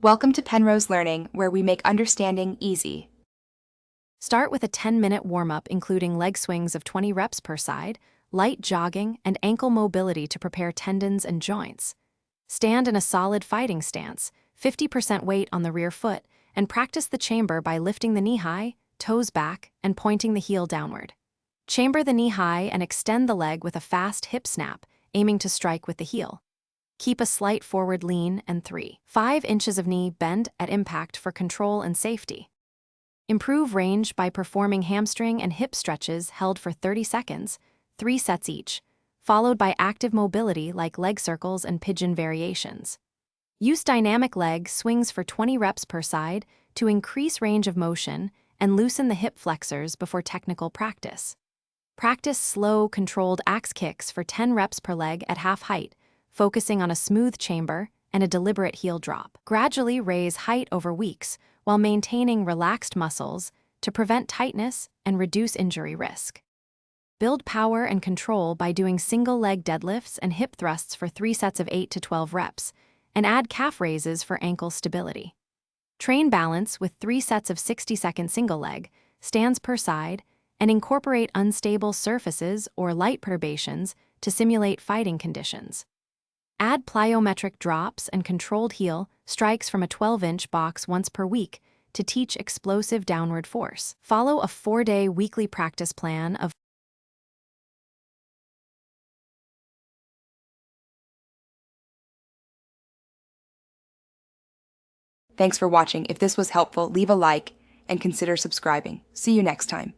Welcome to Penrose Learning, where we make understanding easy. Start with a 10-minute warm-up including leg swings of 20 reps per side, light jogging, and ankle mobility to prepare tendons and joints. Stand in a solid fighting stance, 50% weight on the rear foot, and practice the chamber by lifting the knee high, toes back, and pointing the heel downward. Chamber the knee high and extend the leg with a fast hip snap, aiming to strike with the heel. Keep a slight forward lean and 3-5 inches of knee bend at impact for control and safety. Improve range by performing hamstring and hip stretches held for 30 seconds, 3 sets each, followed by active mobility like leg circles and pigeon variations. Use dynamic leg swings for 20 reps per side to increase range of motion and loosen the hip flexors before technical practice. Practice slow, controlled axe kicks for 10 reps per leg at half height, focusing on a smooth chamber and a deliberate heel drop. Gradually raise height over weeks while maintaining relaxed muscles to prevent tightness and reduce injury risk. Build power and control by doing single-leg deadlifts and hip thrusts for 3 sets of 8 to 12 reps, and add calf raises for ankle stability. Train balance with 3 sets of 60-second single-leg stands per side, and incorporate unstable surfaces or light perturbations to simulate fighting conditions. Add plyometric drops and controlled heel strikes from a 12-inch box once per week to teach explosive downward force. Follow a 4-day weekly practice plan of Thanks for watching. If this was helpful, leave a like and consider subscribing. See you next time.